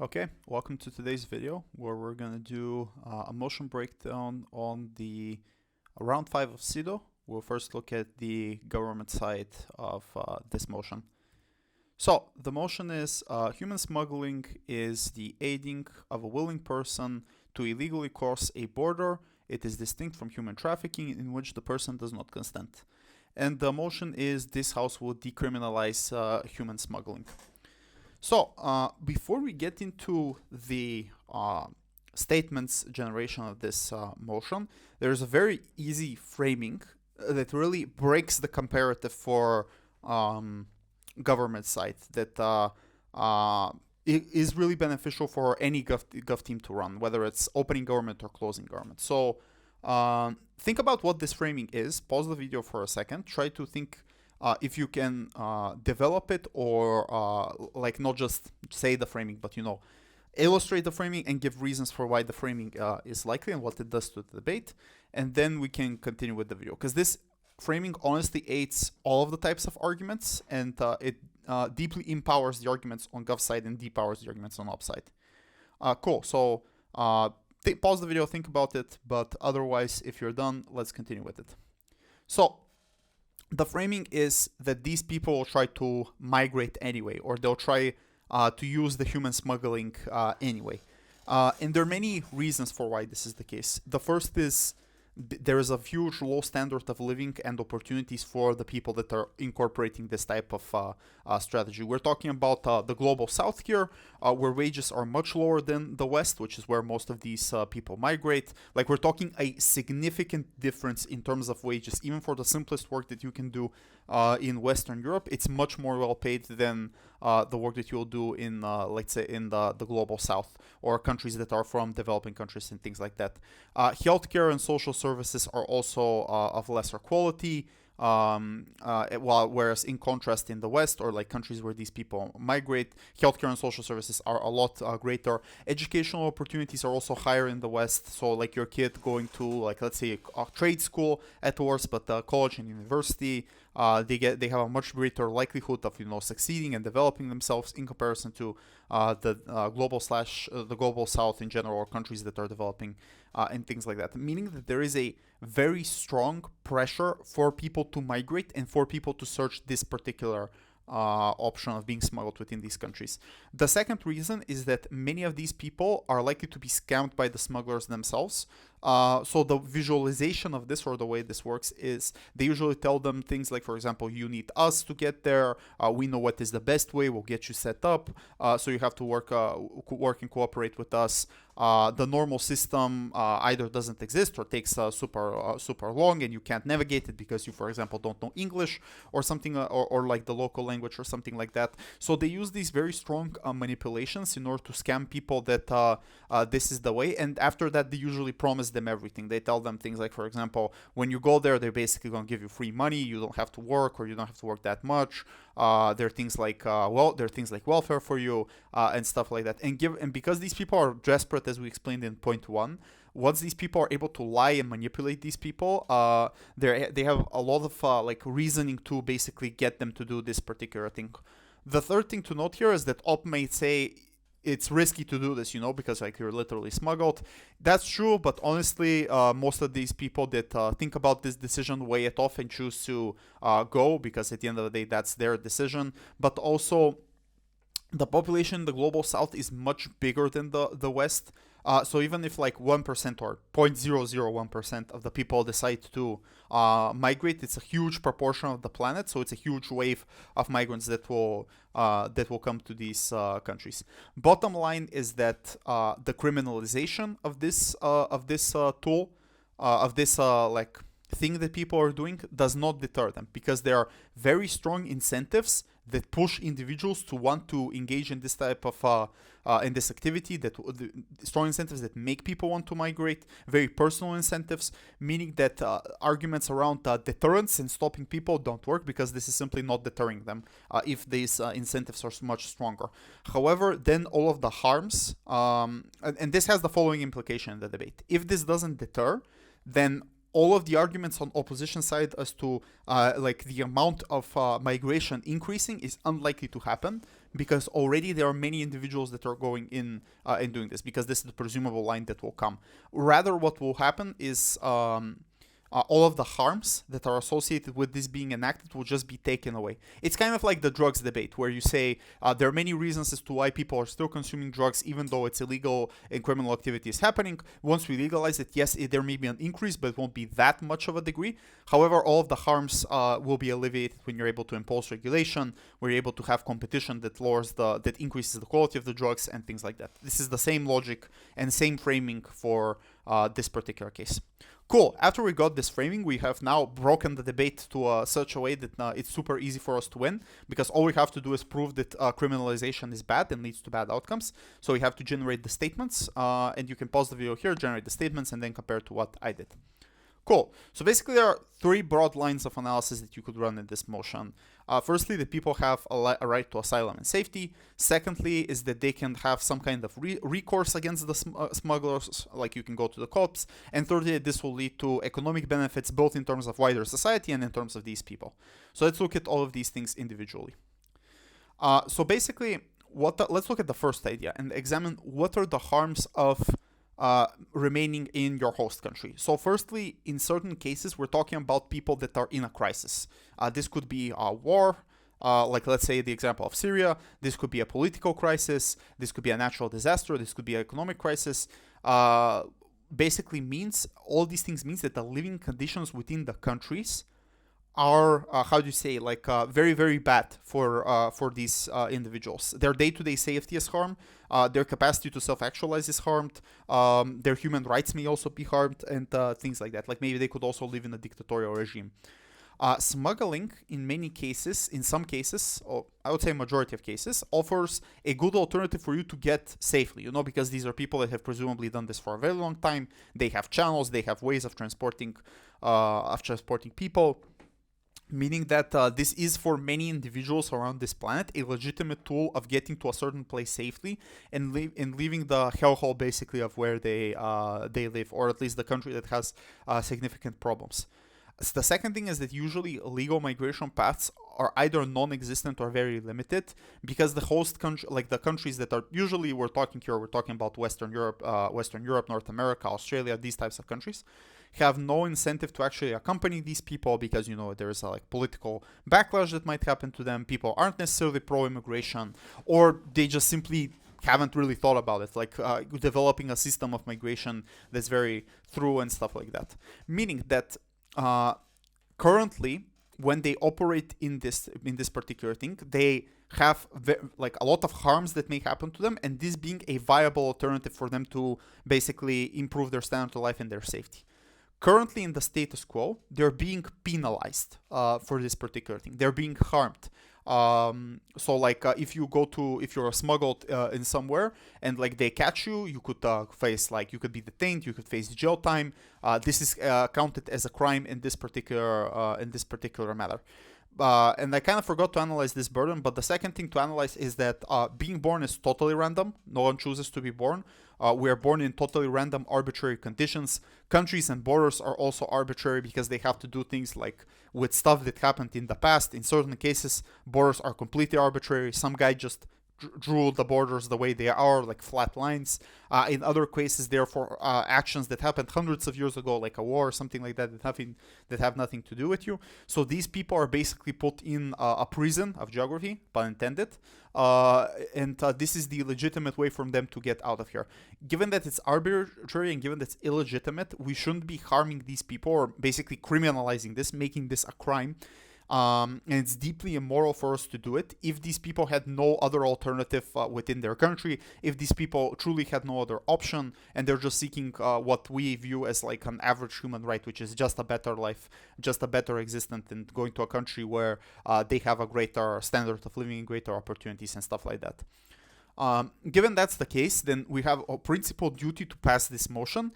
Okay, welcome to today's video where we're going to do a motion breakdown on the round 5 of SIDO. We'll first look at the government side of this motion. So the motion is human smuggling is the aiding of a willing person to illegally cross a border. It is distinct from human trafficking in which the person does not consent. And the motion is this house will decriminalize human smuggling. So, before we get into the statements generation of this motion, there's a very easy framing that really breaks the comparative for government side that is really beneficial for any gov team to run, whether it's opening government or closing government. So, think about what this framing is. Pause the video for a second. Try to think if you can develop it or like not just say the framing, but illustrate the framing and give reasons for why the framing is likely and what it does to the debate, and then we can continue with the video, because this framing honestly aids all of the types of arguments, and it deeply empowers the arguments on gov side and depowers the arguments on op side. Cool. So pause the video, think about it, but otherwise, if you're done, let's continue with it. So the framing is that these people will try to migrate anyway, or they'll try to use the human smuggling anyway. And there are many reasons for why this is the case. The first is there is a huge low standard of living and opportunities for the people that are incorporating this type of strategy. We're talking about the global south here, where wages are much lower than the west, which is where most of these people migrate. Like, we're talking a significant difference in terms of wages, even for the simplest work that you can do in Western Europe. It's much more well paid than the work that you'll do in, let's say, in the global south, or countries that are from developing countries and things like that. Healthcare and social services are also of lesser quality. Whereas in contrast in the West, or like countries where these people migrate, healthcare and social services are a lot greater. Educational opportunities are also higher in the West. So like your kid going to, like, let's say a trade school at worst, but college and university, they have a much greater likelihood of succeeding and developing themselves in comparison to the global South in general, or countries that are developing and things like that. Meaning that there is a very strong pressure for people to migrate and for people to search this particular option of being smuggled within these countries. The second reason is that many of these people are likely to be scammed by the smugglers themselves. So the visualization of this, or the way this works, is they usually tell them things like, for example, you need us to get there. We know what is the best way. We'll get you set up. So you have to work and cooperate with us. The normal system either doesn't exist or takes super long, and you can't navigate it because you, for example, don't know English or something, or like the local language or something like that. So they use these very strong manipulations in order to scam people that this is the way. And after that, they usually promise them everything. They tell them things like, for example, when you go there, they're basically going to give you free money. You don't have to work, or you don't have to work that much. There are things like welfare for you and stuff like that. And because these people are desperate, as we explained in point 1, once these people are able to lie and manipulate these people, they have a lot of like reasoning to basically get them to do this particular thing. The third thing to note here is that op may say it's risky to do this, because like you're literally smuggled. That's true, but honestly, most of these people that think about this decision weigh it off and choose to go, because at the end of the day, that's their decision. But also, the population in the global south is much bigger than the West. So even if like 1% or 0.001% of the people decide to migrate, it's a huge proportion of the planet. So it's a huge wave of migrants that will come to these countries. Bottom line is that the criminalization of this tool, of this like thing that people are doing, does not deter them, because there are very strong incentives that push individuals to want to engage in this type of in this activity, that strong incentives that make people want to migrate, very personal incentives, meaning that arguments around deterrence and stopping people don't work, because this is simply not deterring them if these incentives are much stronger. However, then all of the harms, and this has the following implication in the debate. If this doesn't deter, then all of the arguments on opposition side as to like the amount of migration increasing is unlikely to happen, because already there are many individuals that are going in and doing this, because this is the presumable line that will come. Rather, what will happen is all of the harms that are associated with this being enacted will just be taken away. It's kind of like the drugs debate, where you say there are many reasons as to why people are still consuming drugs, even though it's illegal and criminal activity is happening. Once we legalize it, yes, there may be an increase, but it won't be that much of a degree. However, all of the harms will be alleviated when you're able to impose regulation, where you're able to have competition that increases the quality of the drugs and things like that. This is the same logic and same framing for this particular case. Cool. After we got this framing, we have now broken the debate to such a way that it's super easy for us to win, because all we have to do is prove that criminalization is bad and leads to bad outcomes. So we have to generate the statements, and you can pause the video here, generate the statements, and then compare to what I did. Cool. So basically, there are three broad lines of analysis that you could run in this motion. Firstly, that people have a right to asylum and safety. Secondly, is that they can have some kind of recourse against the smugglers, like you can go to the cops. And thirdly, this will lead to economic benefits, both in terms of wider society and in terms of these people. So let's look at all of these things individually. So basically, let's look at the first idea and examine what are the harms of remaining in your host country. So firstly, in certain cases, we're talking about people that are in a crisis. This could be a war, like let's say the example of Syria. This could be a political crisis. This could be a natural disaster. This could be an economic crisis. Basically means, all these things means that the living conditions within the countries are very, very bad for these individuals. Their day-to-day safety is harmed. Their capacity to self-actualize is harmed. Their human rights may also be harmed, and things like that. Like maybe they could also live in a dictatorial regime. Smuggling, in some cases, or I would say majority of cases, offers a good alternative for you to get safely, because these are people that have presumably done this for a very long time. They have channels, they have ways of transporting people. Meaning that this is, for many individuals around this planet, a legitimate tool of getting to a certain place safely and leaving the hellhole basically of where they live, or at least the country that has significant problems. So the second thing is that usually legal migration paths are either non-existent or very limited, because the host country, like the countries that are usually we're talking about Western Europe, North America, Australia, these types of countries, have no incentive to actually accompany these people, because there's a political backlash that might happen to them. People aren't necessarily pro-immigration, or they just simply haven't really thought about it, developing a system of migration that's very through and stuff like that. Meaning that currently, when they operate in this particular thing, they have a lot of harms that may happen to them, and this being a viable alternative for them to basically improve their standard of life and their safety. Currently, in the status quo, they're being penalized for this particular thing. They're being harmed. If you're smuggled in somewhere and they catch you, you could you could be detained, you could face jail time. This is counted as a crime in this particular matter. And I kind of forgot to analyze this burden, but the second thing to analyze is that being born is totally random. No one chooses to be born. We are born in totally random, arbitrary conditions. Countries and borders are also arbitrary, because they have to do things with stuff that happened in the past. In certain cases, borders are completely arbitrary. Some guy just drew the borders the way they are, like flat lines. In other cases, therefore, actions that happened hundreds of years ago, like a war or something like that, that have nothing to do with you. So these people are basically put in a prison of geography, pun intended. And this is the legitimate way for them to get out of here. Given that it's arbitrary and given that it's illegitimate, we shouldn't be harming these people or basically criminalizing this, making this a crime. And it's deeply immoral for us to do it. If these people had no other alternative within their country, if these people truly had no other option, and they're just seeking what we view as an average human right, which is just a better life, just a better existence, and going to a country where they have a greater standard of living, greater opportunities and stuff like that. Given that's the case, then we have a principal duty to pass this motion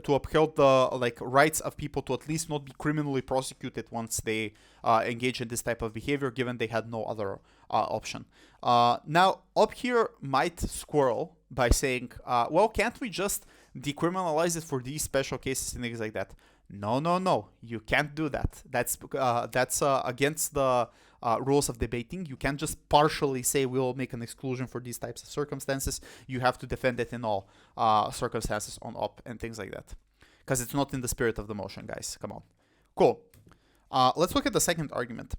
to uphold the rights of people to at least not be criminally prosecuted once they engage in this type of behavior, given they had no other option. Now, up here might squirrel by saying, well, can't we just decriminalize it for these special cases and things like that? No, you can't do that. That's against the rules of debating. You can't just partially say we'll make an exclusion for these types of circumstances. You have to defend it in all circumstances on op and things like that. Because it's not in the spirit of the motion, guys. Come on. Cool. Let's look at the second argument,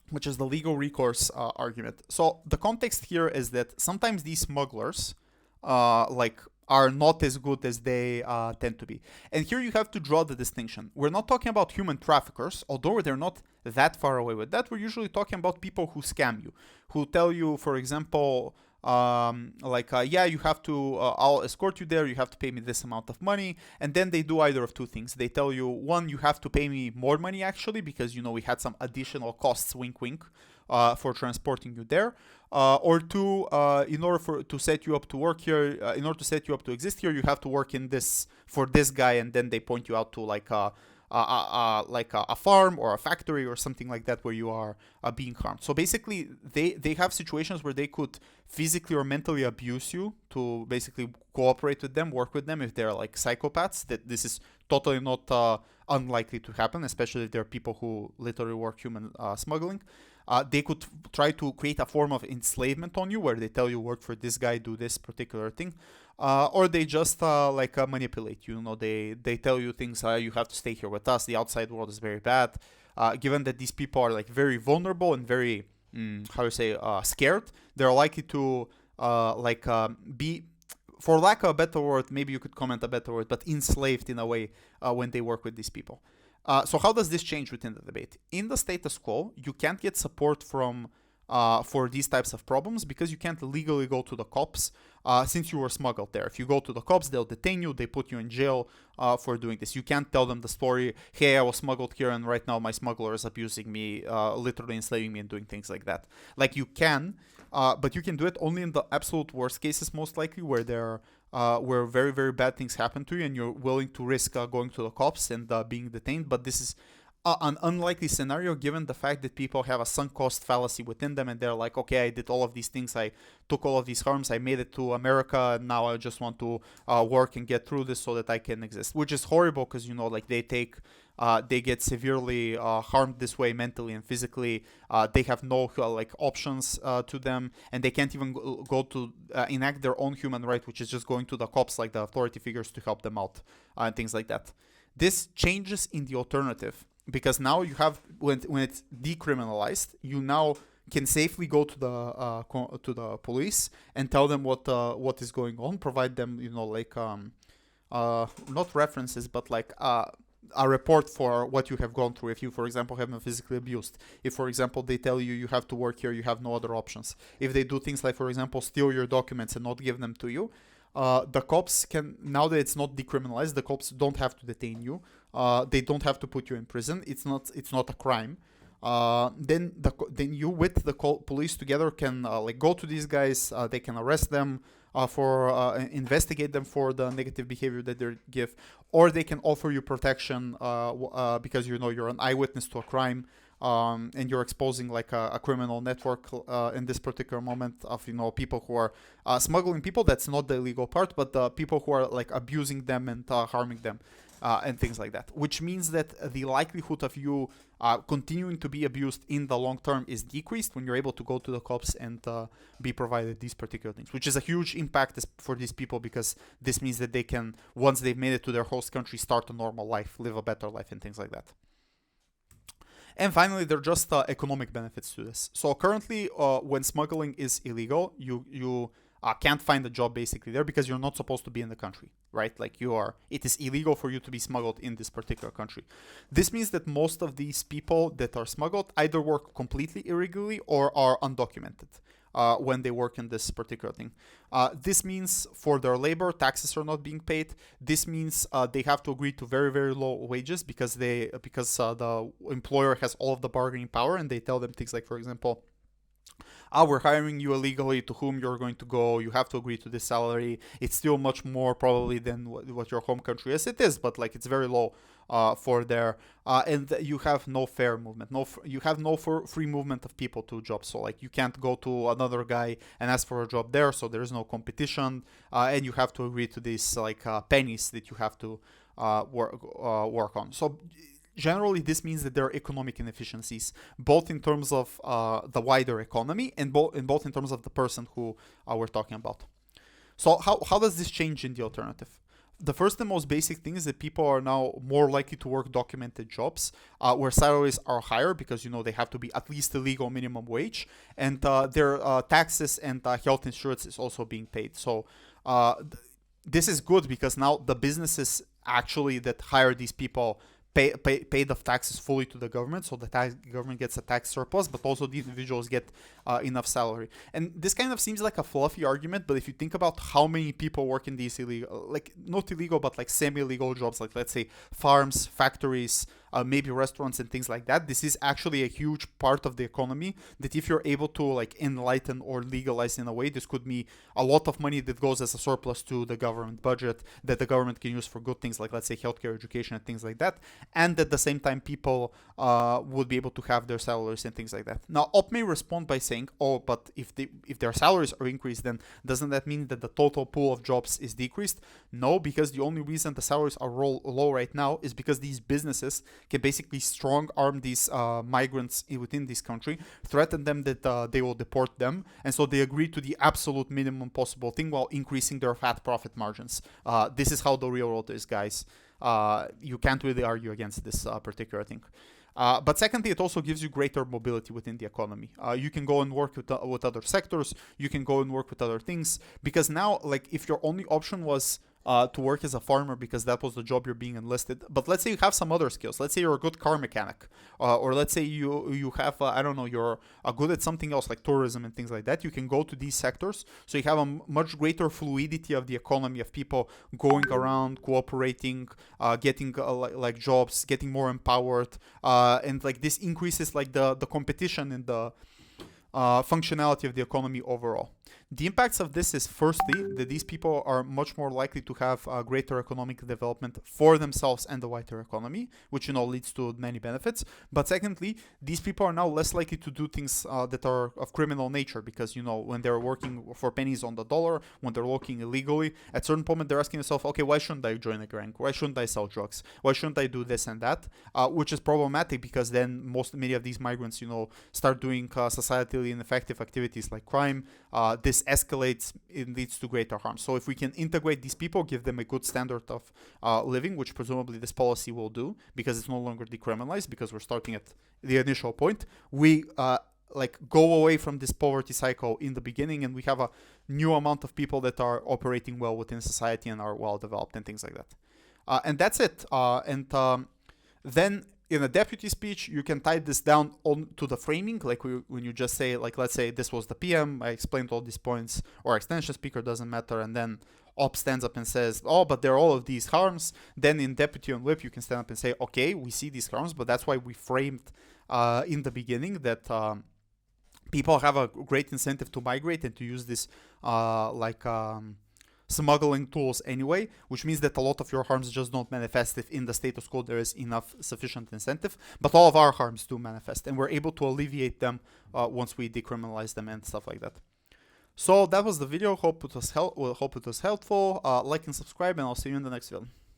which is the legal recourse argument. So the context here is that sometimes these smugglers are not as good as they tend to be. And here you have to draw the distinction. We're not talking about human traffickers, although they're not that far away with that. We're usually talking about people who scam you, who tell you, for example, yeah, you have to, I'll escort you there, you have to pay me this amount of money, and then they do either of two things. They tell you, one, you have to pay me more money actually, because, you know, we had some additional costs, wink wink, for transporting you there, or two, in order to set you up to work here, in order to set you up to exist here, you have to work in this, for this guy, and then they point you out to like a farm or a factory or something like that where you are being harmed. So basically, they have situations where they could physically or mentally abuse you to basically cooperate with them, work with them if they're like psychopaths. That this is totally not unlikely to happen, especially if there are people who literally work human smuggling. They could try to create a form of enslavement on you where they tell you work for this guy, do this particular thing. Or they just manipulate you. You know, they tell you things, you have to stay here with us, the outside world is very bad. Given that these people are like very vulnerable and very, scared, they're likely to be, for lack of a better word, maybe you could comment a better word, but enslaved in a way when they work with these people. So how does this change within the debate? In the status quo, you can't get support from for these types of problems because you can't legally go to the cops since you were smuggled there. If you go to the cops, they'll detain you, they put you in jail for doing this. You can't tell them the story, hey, I was smuggled here and right now my smuggler is abusing me, literally enslaving me and doing things like that. Like you can, but you can do it only in the absolute worst cases, most likely, where where very, very bad things happen to you and you're willing to risk going to the cops and being detained. But this is an unlikely scenario given the fact that people have a sunk cost fallacy within them and they're like, okay, I did all of these things, I took all of these harms, I made it to America, and now I just want to work and get through this so that I can exist, which is horrible because, you know, like they get severely harmed this way mentally and physically. They have no options to them, and they can't even go to enact their own human right, which is just going to the cops, like the authority figures, to help them out and things like that. This changes in the alternative, because now you have, when it's decriminalized, you now can safely go to the police and tell them what is going on, provide them, you know, like not references, but like a report for what you have gone through. If you, for example, have been physically abused, if, for example, they tell you have to work here, you have no other options. If they do things like, for example, steal your documents and not give them to you, the cops can, now that it's not decriminalized, the cops don't have to detain you. They don't have to put you in prison. It's not a crime. Then you with the police together can go to these guys. They can arrest them for investigate them for the negative behavior that they give, or they can offer you protection because, you know, you're an eyewitness to a crime. And you're exposing like a criminal network in this particular moment of, you know, people who are smuggling people. That's not the illegal part, but the people who are like abusing them and harming them and things like that. Which means that the likelihood of you continuing to be abused in the long term is decreased when you're able to go to the cops and be provided these particular things, which is a huge impact for these people, because this means that they can, once they've made it to their host country, start a normal life, live a better life and things like that. And finally, there are just economic benefits to this. So currently, when smuggling is illegal, you can't find a job basically there because you're not supposed to be in the country, right? Like it is illegal for you to be smuggled in this particular country. This means that most of these people that are smuggled either work completely irregularly or are undocumented when they work in this particular thing. This means for their labor, taxes are not being paid. This means they have to agree to very, very low wages because the employer has all of the bargaining power, and they tell them things like, for example, we're hiring you illegally, to whom you're going to go, you have to agree to this salary. It's still much more probably than what your home country is. It is, but like it's very low for there. And you have no fair movement. You have no free movement of people to jobs. So like you can't go to another guy and ask for a job there. So there is no competition. And you have to agree to these like pennies that you have to work on. So generally this means that there are economic inefficiencies, both in terms of the wider economy and both in terms of the person who we're talking about. So how does this change in the alternative? The first and most basic thing is that people are now more likely to work documented jobs where salaries are higher because, you know, they have to be at least the legal minimum wage, and their taxes and health insurance is also being paid. So this is good because now the businesses actually that hire these people pay the taxes fully to the government, so the government gets a tax surplus, but also the individuals get enough salary. And this kind of seems like a fluffy argument, but if you think about how many people work in these illegal, like not illegal, but like semi-legal jobs, like let's say farms, factories, maybe restaurants and things like that, this is actually a huge part of the economy that if you're able to like enlighten or legalize in a way, this could be a lot of money that goes as a surplus to the government budget that the government can use for good things like, let's say, healthcare, education and things like that, and at the same time people would be able to have their salaries and things like that. Now Op may respond by saying, oh, but if their salaries are increased, then doesn't that mean that the total pool of jobs is decreased? No, because the only reason the salaries are low right now is because these businesses can basically strong arm these migrants within this country, threaten them that they will deport them, and so they agree to the absolute minimum possible thing while increasing their fat profit margins. This is how the real world is, guys. You can't really argue against this particular thing. But secondly, it also gives you greater mobility within the economy. You can go and work with other sectors. You can go and work with other things. Because now, like, if your only option was to work as a farmer because that was the job you're being enlisted, but let's say you have some other skills. Let's say you're a good car mechanic, or let's say you have I don't know, you're good at something else like tourism and things like that. You can go to these sectors, so you have a much greater fluidity of the economy, of people going around, cooperating, getting like jobs, getting more empowered, and like this increases like the competition and the functionality of the economy overall. The impacts of this is, firstly, that these people are much more likely to have greater economic development for themselves and the wider economy, which, you know, leads to many benefits. But secondly, these people are now less likely to do things that are of criminal nature because, you know, when they're working for pennies on the dollar, when they're working illegally, at a certain point they're asking themselves, okay, why shouldn't I join a gang? Why shouldn't I sell drugs? Why shouldn't I do this and that? Which is problematic because then many of these migrants, you know, start doing societally ineffective activities like crime. This escalates, it leads to greater harm. So if we can integrate these people, give them a good standard of living, which presumably this policy will do because it's no longer decriminalized, because we're starting at the initial point, we like go away from this poverty cycle in the beginning, and we have a new amount of people that are operating well within society and are well developed and things like that. And that's it. Then in a deputy speech, you can tie this down on to the framing, like when you just say, like, let's say this was the PM, I explained all these points, or extension speaker, doesn't matter, and then Op stands up and says, oh, but there are all of these harms. Then in deputy on whip, you can stand up and say, okay, we see these harms, but that's why we framed in the beginning that people have a great incentive to migrate and to use this smuggling tools anyway, which means that a lot of your harms just don't manifest if in the status quo there is enough sufficient incentive, but all of our harms do manifest, and we're able to alleviate them once we decriminalize them and stuff like that. So that was the video. Hope it was helpful. Like and subscribe, and I'll see you in the next video.